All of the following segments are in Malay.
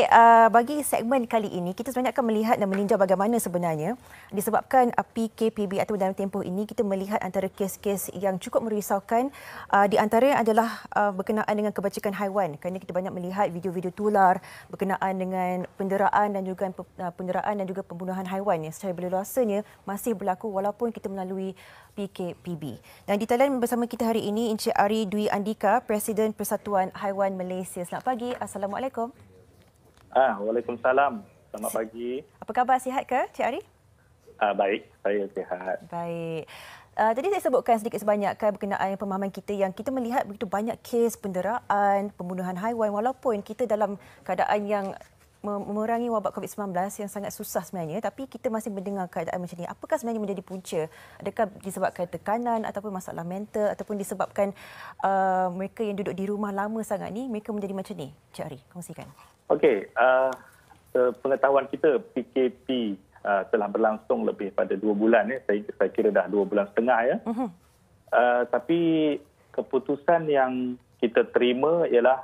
Baik, bagi segmen kali ini, kita sebenarnya akan melihat dan meninjau bagaimana sebenarnya disebabkan PKPB atau dalam tempoh ini kita melihat antara kes-kes yang cukup merisaukan. Di antaranya adalah berkenaan dengan kebajikan haiwan, kerana kita banyak melihat video-video tular berkenaan dengan penderaan dan juga pembunuhan haiwan yang secara berleluasanya masih berlaku walaupun kita melalui PKPB. Dan di talian bersama kita hari ini Encik Ari Dwi Andika, Presiden Persatuan Haiwan Malaysia. Selamat pagi. Assalamualaikum. Waalaikumsalam. Selamat pagi. Apa khabar? Sihat ke, Cik Ari? Baik, saya sihat. Baik. Tadi saya sebutkan sedikit sebanyak berkenaan pemahaman kita yang kita melihat begitu banyak kes penderaan, pembunuhan haiwan walaupun kita dalam keadaan yang memerangi wabak COVID-19 yang sangat susah sebenarnya, tapi kita masih mendengar keadaan macam ini. Apakah sebenarnya menjadi punca? Adakah disebabkan tekanan ataupun masalah mental ataupun disebabkan mereka yang duduk di rumah lama sangat ni, mereka menjadi macam ni? Cik Ari, kongsikan. Okey, pengetahuan kita PKP telah berlangsung lebih pada 2 bulan. Saya kira dah 2 bulan setengah ya. Tapi keputusan yang kita terima ialah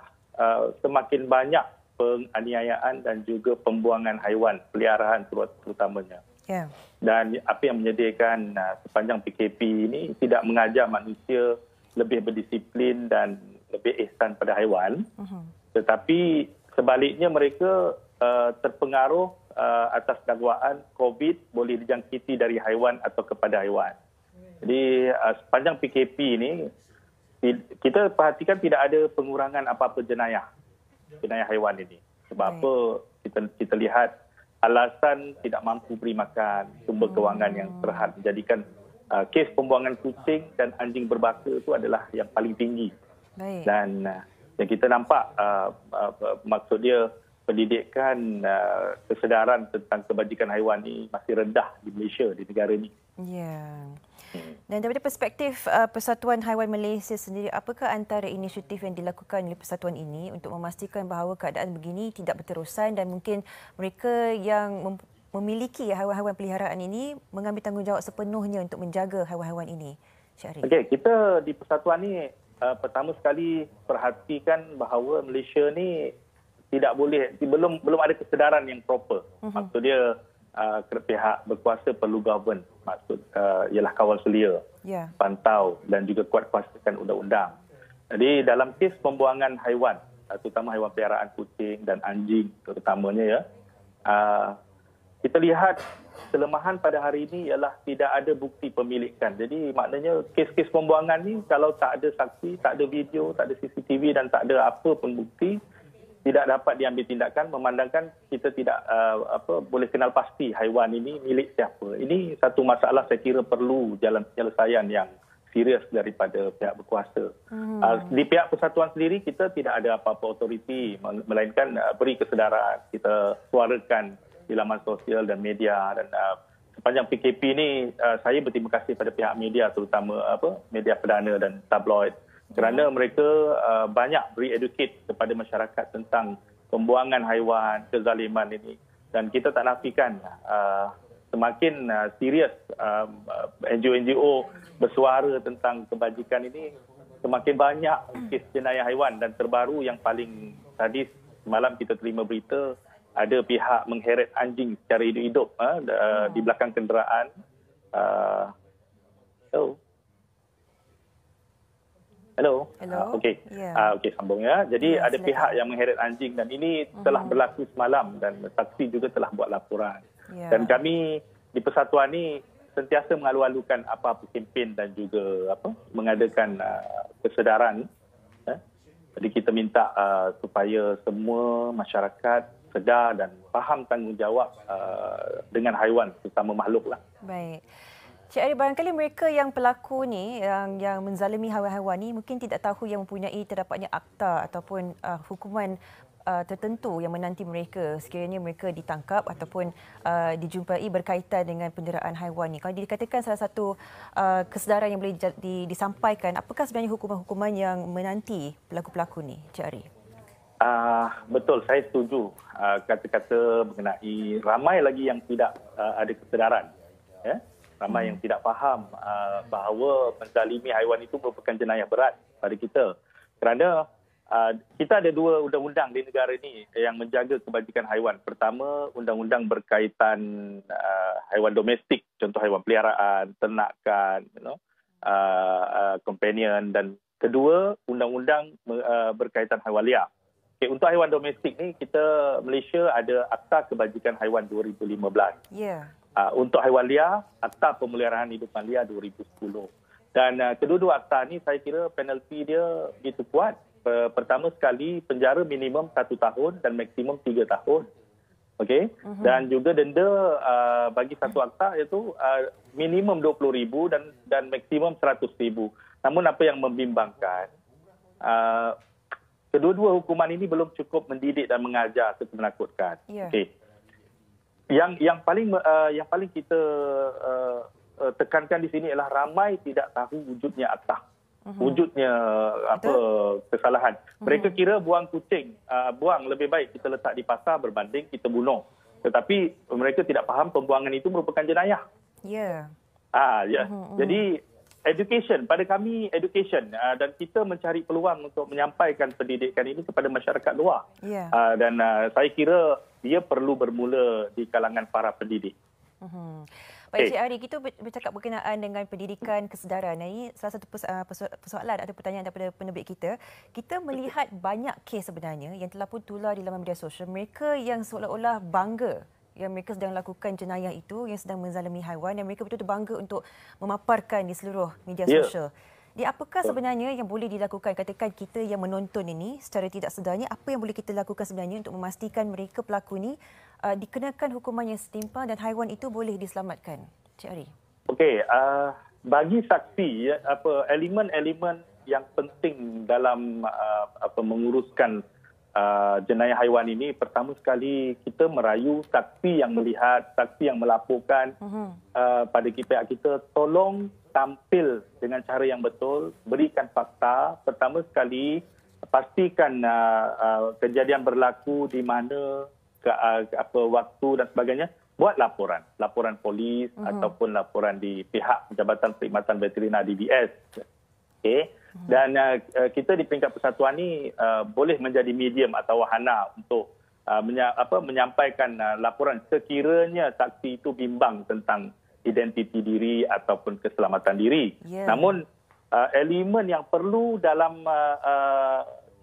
semakin banyak penganiayaan dan juga pembuangan haiwan peliharaan terutamanya. Yeah. Dan apa yang menyediakan sepanjang PKP ini tidak mengajar manusia lebih berdisiplin dan lebih ihsan pada haiwan. Tetapi sebaliknya mereka terpengaruh atas dakwaan COVID boleh dijangkiti dari haiwan atau kepada haiwan. Jadi sepanjang PKP ini kita perhatikan tidak ada pengurangan apa-apa jenayah haiwan ini. Sebab apa kita lihat alasan tidak mampu beri makan, sumber kewangan yang terhad menjadikan kes pembuangan kucing dan anjing berbaka itu adalah yang paling tinggi. Baik. Dan kita nampak maksud dia pendidikan kesedaran tentang kebajikan haiwan ini masih rendah di Malaysia, di negara ini. Ya. Dan daripada perspektif Persatuan Haiwan Malaysia sendiri, apakah antara inisiatif yang dilakukan oleh persatuan ini untuk memastikan bahawa keadaan begini tidak berterusan dan mungkin mereka yang memiliki haiwan-haiwan peliharaan ini mengambil tanggungjawab sepenuhnya untuk menjaga haiwan-haiwan ini? Cik Ari. Okey, kita di persatuan ini pertama sekali perhatikan bahawa Malaysia ni tidak boleh, belum ada kesedaran yang proper. Maksud dia pihak berkuasa perlu govern, maksud ialah kawal selia, pantau dan juga kuatkuasakan undang-undang. Jadi dalam kes pembuangan haiwan, terutama haiwan peliharaan kucing dan anjing terutamanya ya, kita lihat kelemahan pada hari ini ialah tidak ada bukti pemilikan. Jadi maknanya kes-kes pembuangan ni kalau tak ada saksi, tak ada video, tak ada CCTV dan tak ada apa pun bukti, tidak dapat diambil tindakan memandangkan kita tidak boleh kenal pasti haiwan ini milik siapa. Ini satu masalah saya kira perlu jalan penyelesaian yang serius daripada pihak berkuasa. Di pihak persatuan sendiri kita tidak ada apa-apa autoriti melainkan beri kesedaran, kita suarakan di laman sosial dan media dan sepanjang PKP ini saya berterima kasih pada pihak media terutama media perdana dan tabloid kerana mereka banyak beri educate kepada masyarakat tentang pembuangan haiwan, kezaliman ini dan kita tak nafikan semakin serius NGO-NGO bersuara tentang kebajikan ini semakin banyak kes jenayah haiwan dan terbaru yang paling sadis semalam kita terima berita ada pihak mengheret anjing secara hidup-hidup di belakang kenderaan. Hello. Okey. Okey, sambung ya. Jadi ada pihak yang mengheret anjing dan ini telah berlaku semalam dan saksi juga telah buat laporan. Dan kami di persatuan ini sentiasa mengalu-alukan apa-apa kempen dan juga mengadakan kesedaran. Jadi kita minta supaya semua masyarakat sedar dan faham tanggungjawab dengan haiwan, terutama makhluklah. Baik. Cik Ari, barangkali mereka yang pelaku ni, yang menzalimi haiwan-haiwan ni mungkin tidak tahu yang mempunyai terdapatnya akta ataupun hukuman tertentu yang menanti mereka sekiranya mereka ditangkap ataupun dijumpai berkaitan dengan penderaan haiwan ni. Kalau dikatakan salah satu kesedaran yang boleh disampaikan, apakah sebenarnya hukuman-hukuman yang menanti pelaku-pelaku ni, Cik Ari? Betul, saya setuju kata-kata mengenai ramai lagi yang tidak ada kesedaran. Ramai yang tidak faham bahawa menzalimi haiwan itu merupakan jenayah berat pada kita. Kerana kita ada dua undang-undang di negara ini yang menjaga kebajikan haiwan. Pertama, undang-undang berkaitan haiwan domestik, contoh haiwan peliharaan, ternakan, companion, dan kedua, undang-undang berkaitan haiwan liar. Okay, untuk haiwan domestik ni, kita Malaysia ada Akta Kebajikan Haiwan 2015. Ya. Untuk haiwan liar, Akta Pemeliharaan Hidupan Liar 2010. Dan kedua-dua akta ni saya kira penalti dia begitu kuat. Pertama sekali, penjara minimum 1 tahun dan maksimum 3 tahun. Okey. Dan juga denda bagi satu akta iaitu minimum RM20,000 dan maksimum RM100,000. Namun apa yang membimbangkan, kedua-dua hukuman ini belum cukup mendidik dan mengajar serta menakutkan. Yeah. Okey. Yang paling kita tekankan di sini ialah ramai tidak tahu wujudnya akta. Wujudnya kesalahan. Mereka kira buang kucing, buang lebih baik kita letak di pasar berbanding kita bunuh. Tetapi mereka tidak faham pembuangan itu merupakan jenayah. Ya. Ya. Jadi education, pada kami education, dan kita mencari peluang untuk menyampaikan pendidikan ini kepada masyarakat luar. Ya. Dan saya kira dia perlu bermula di kalangan para pendidik. Baik, Cik Ari, kita bercakap berkenaan dengan pendidikan kesedaran. Ini salah satu persoalan atau pertanyaan daripada penerbit kita. Kita melihat banyak kes sebenarnya yang telah pun tular di laman media sosial. Mereka yang seolah-olah bangga yang mereka sedang lakukan jenayah itu, yang sedang menzalimi haiwan, dan mereka betul-betul bangga untuk memaparkan di seluruh media sosial. Di apakah sebenarnya yang boleh dilakukan? Katakan kita yang menonton ini secara tidak sedarnya, apa yang boleh kita lakukan sebenarnya untuk memastikan mereka pelaku ini dikenakan hukuman yang setimpal dan haiwan itu boleh diselamatkan? Cik Ari. Okey, bagi saksi, elemen-elemen yang penting dalam menguruskan jenayah haiwan ini, pertama sekali kita merayu saksi yang melihat, saksi yang melaporkan pada pihak kita, tolong tampil dengan cara yang betul, berikan fakta. Pertama sekali, pastikan kejadian berlaku di mana, waktu dan sebagainya. Buat laporan polis ataupun laporan di pihak Jabatan Perkhidmatan Veterina DBS. Okey. Dan kita di peringkat persatuan ni boleh menjadi medium atau wahana untuk menyampaikan laporan sekiranya saksi itu bimbang tentang identiti diri ataupun keselamatan diri. Yeah. Namun elemen yang perlu dalam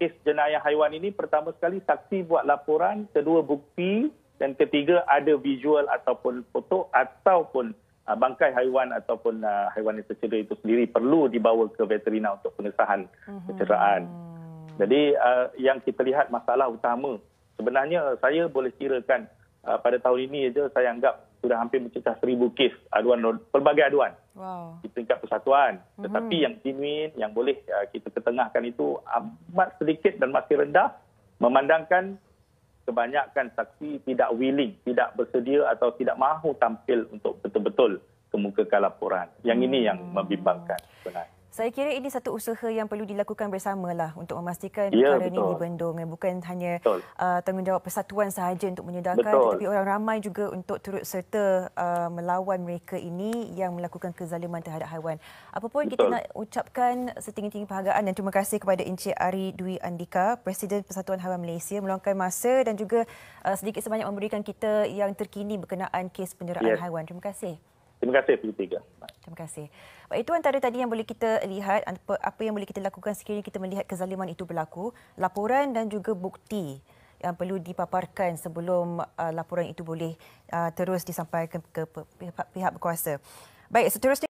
kes jenayah haiwan ini, pertama sekali saksi buat laporan, kedua bukti, dan ketiga ada visual ataupun foto ataupun bangkai haiwan ataupun haiwan yang tercedera itu sendiri perlu dibawa ke veterina untuk pengesahan kecederaan. Jadi yang kita lihat masalah utama, sebenarnya saya boleh kirakan pada tahun ini saja saya anggap sudah hampir mencecah 1,000 kes pelbagai aduan di peringkat persatuan. Tetapi yang genuine, yang boleh kita ketengahkan itu amat sedikit dan masih rendah, memandangkan kebanyakan saksi tidak willing, tidak bersedia atau tidak mahu tampil untuk betul-betul kemukakan laporan. Yang ini yang membimbangkan sebenarnya. Saya kira ini satu usaha yang perlu dilakukan bersamalah untuk memastikan perkara ini dibendung. Bukan hanya tanggungjawab persatuan sahaja untuk menyedarkan, tetapi orang ramai juga untuk turut serta melawan mereka ini yang melakukan kezaliman terhadap haiwan. Apapun kita nak ucapkan setinggi-tinggi penghargaan dan terima kasih kepada Encik Ari Dwi Andika, Presiden Persatuan Haiwan Malaysia, meluangkan masa dan juga sedikit sebanyak memberikan kita yang terkini berkenaan kes penderaan haiwan. Terima kasih. Terima kasih, P3. Terima kasih. Baik, itu antara tadi yang boleh kita lihat, apa yang boleh kita lakukan sekiranya kita melihat kezaliman itu berlaku, laporan dan juga bukti yang perlu dipaparkan sebelum laporan itu boleh terus disampaikan ke pihak berkuasa. Baik, seterusnya